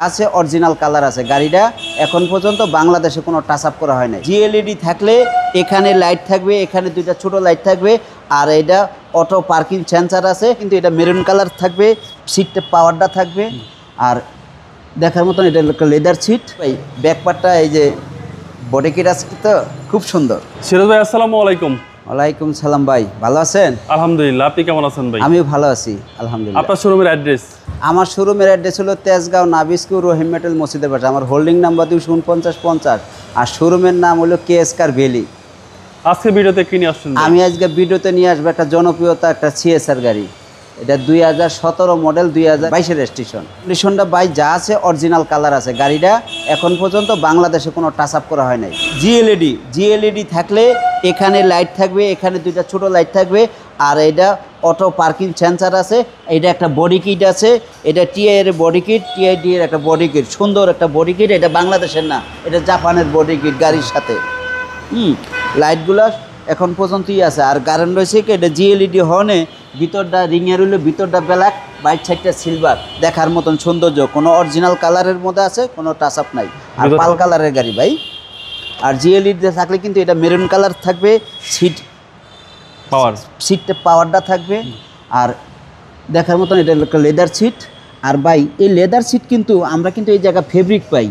আছে original colour আছে। গাড়িটা এখন পর্যন্ত বাংলাদেশে কোনো টাচ আপ করা হয় না। জিএলইডি থাকলে এখানে লাইট থাকবে, এখানে দুইটা ছোট লাইট থাকবে, আর এটা অটো পার্কিং সেন্সার আছে, কিন্তু এটা মেরুন কালার থাকবে, সিটটা পাওয়ারটা থাকবে। আর দেখার মতন এটা লেদার সিট। এই ব্যাকপার্টটা এই যে বডি কিট আছে তো খুব সুন্দর। সিরাজ ভাই আসসালামু আলাইকুম। ওয়ালাইকুম সালাম ভাই, ভালো আছেন? আলহামদুলিল্লাহ, আপনি কেমন আছেন ভাই? আমিও ভালো আছি আলহামদুলিল্লাহ। আপনার শোরুমের অ্যাড্রেস? আমার শোরুমের অ্যাড্রেস হলো তেজগাঁও নাবিস্কুর রহিম মেটাল মসজিদের পাশে। আমার হোল্ডিং নাম্বার 24950 আর শোরুমের নাম হলো কেএস কার ভ্যালি। আজকে ভিডিওতে কি নিয়ে আসছেন? আমি আজকে ভিডিওতে নিয়ে আসবো একটা জনপ্রিয়তা একটা সিএসআর গাড়ি। এটা 2017 মডেল, 2022 রেজিস্ট্রেশন। কন্ডিশনটা বাই যা আছে অরিজিনাল কালার আছে। গাড়িটা এখন পর্যন্ত বাংলাদেশে কোনো টাচ আপ করা হয় নাই। জিএলইডি থাকলে এখানে লাইট থাকবে, এখানে দুইটা ছোট লাইট থাকবে, আর এটা অটো পার্কিং সেন্সার আছে। এটা একটা বডি কিট আছে, এটা টিআই এর বডি কিট, টিআইডি এর একটা বডি কিট, সুন্দর একটা বডি কিট। এটা বাংলাদেশের না, এটা জাপানের বডি কিট গাড়ির সাথে। লাইটগুলো এখন পর্যন্তই আছে। আর কারণ রয়েছে কি, এটা জিএলইডি হর্নে ভিতরটা রিংয়ের হইলে ভিতরটা ব্ল্যাক, বাইট সাইডটা সিলভার, দেখার মতন সৌন্দর্য। কোনো অরিজিনাল কালারের মধ্যে আছে, কোনো টাচ আপ নাই। আর পাল কালারের গাড়ি ভাই। আর জিএলইডি থাকলে কিন্তু এটা মেরুন কালার থাকবে, সিটটা পাওয়ারটা থাকবে। আর দেখার মতন এটা লেদার সিট। আর ভাই এই লেদার সিট কিন্তু আমরা কিন্তু এই জায়গা ফেব্রিক পাই,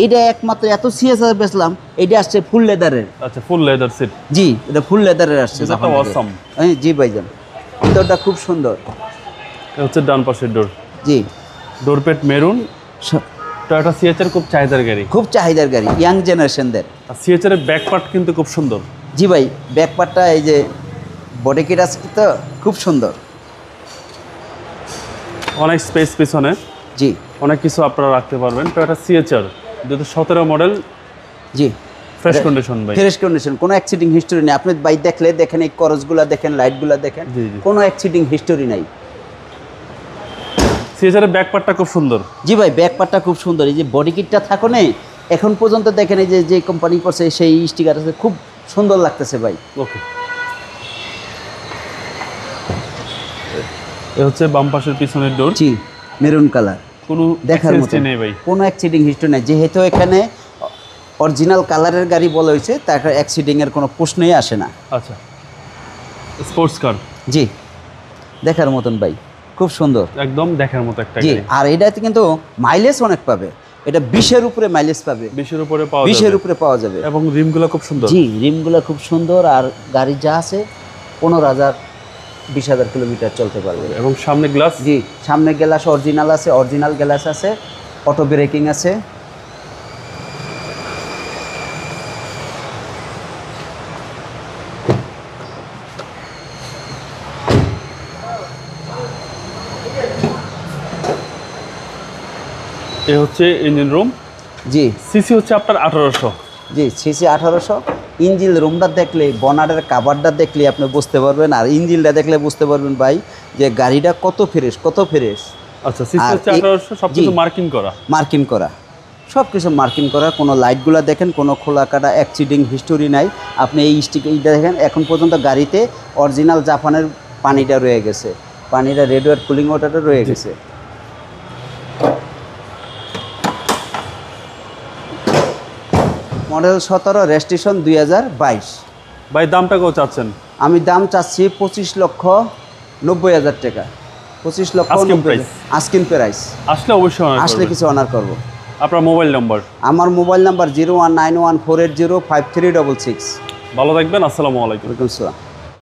এইটা একমাত্র এত সিএসআর বেচলাম, এইটা আসছে ফুল লেদারের। আচ্ছা, ফুল লেদার সিট। জি, এটা ফুল লেদারের আসছে। অসাম। জি ভাইজান, ভিতরটা খুব সুন্দর। এটা হচ্ছে ডান পাশের ডোর। জি, ডোরপেট মেরুন। টয়োটা সিএচআর খুব চাহিদার গাড়ি, খুব চাহিদার গাড়ি ইয়াং জেনারেশনদের। আর সিএচআর এর ব্যাক পার্ট কিন্তু খুব সুন্দর। জি ভাই, ব্যাক পার্টটা এই যে বডি কিট আছে তো খুব সুন্দর। অনেক স্পেস পিছনে, জি, অনেক কিছু আপনারা রাখতে পারবেন। Toyota C H R 2017 model. জি, ফ্রেশ কন্ডিশন ভাই, ফ্রেশ কন্ডিশন, কোনো অ্যাক্সিডিং হিস্টোরি নেই। আপনি বাইক দেখলে দেখেন, এই করসগুলো দেখেন, লাইটগুলো দেখেন, কোনো অ্যাক্সিডিং হিস্টোরি নাই। সিএচআর এর ব্যাক পার্টটা খুব সুন্দর। জি ভাই, ব্যাক পার্টটা খুব সুন্দর। এই যে বডি কিটটা থাকো নেই এখন পর্যন্ত দেখেন, এই যে কোম্পানি করছে সেই স্টিকার আছে, খুব সুন্দর লাগতেছে ভাই। ওকে, এ হচ্ছে বাম পাশের পিছনের ডোর। জি, মেরুন কালার, কোনো দেখার মতো নেই ভাই, কোনো অ্যাক্সিডিং হিস্টোরি নেই। যেহেতু এখানে অরিজিনাল কালারের গাড়ি বলা হয়েছে, তার অ্যাক্সিডিংয়ের কোনো প্রশ্নই আসে না। আচ্ছা, স্পোর্টস কার। জি, দেখার মতন ভাই, খুব সুন্দর, একদম দেখার মতো একটা জি। গাড়ি। আর এটাতে কিন্তু মাইলেজ অনেক পাবে, এটা 20-এর উপরে মাইলেজ পাবে, 20-এর উপরে পাওয়া যাবে, 20-এর উপরে পাওয়া যাবে। এবং রিমগুলো খুব সুন্দর। জি, রিমগুলো খুব সুন্দর। আর গাড়ি যা আছে 15,000-20,000 কিলোমিটার চলতে পারবে। এবং সামনে গ্লাস। জি, সামনে গ্লাস অরিজিনাল আছে, অরিজিনাল গ্লাস আছে, অটো ব্রেকিং আছে। এ হচ্ছে ইঞ্জিন রুম। জি, সিসি হচ্ছে আপনার 1800। জি, সিসি 1800। ইঞ্জিন রুমটা দেখলে, বনারের কাভারটা দেখলে আপনি বুঝতে পারবেন, আর ইঞ্জিনটা দেখলে বুঝতে পারবেন ভাই যে গাড়িটা কত ফ্রেশ, কত ফ্রেশ। আচ্ছা, সিসি হচ্ছে 1800, সবকিছু মার্কিং করা, মার্কিং করা, সব কিছু মার্কিং করা। কোনো লাইটগুলো দেখেন, কোনো খোলা কাটা অ্যাক্সিডেন্ট হিস্টোরি নাই। আপনি এই স্টিকারটা দেখেন, এখন পর্যন্ত গাড়িতে অরিজিনাল জাপানের পানিটা রয়ে গেছে, পানিটা রেডিওয়ার কুলিং ওয়াটারটা রয়ে গেছে। Model 17, registration 2022। ভাই দামটা কত চাচ্ছেন? আমি দাম চাচ্ছি 25,90,000 টাকা। 25,90,000 আস্কিং প্রাইস। আসলে অবশ্যই আসলে কিছু অনার করব। আপনার মোবাইল নাম্বার? আমার মোবাইল নাম্বার 01914805366। ভালো থাকবেন, আসসালামু আলাইকুম। ওয়ালাইকুম আসসালাম।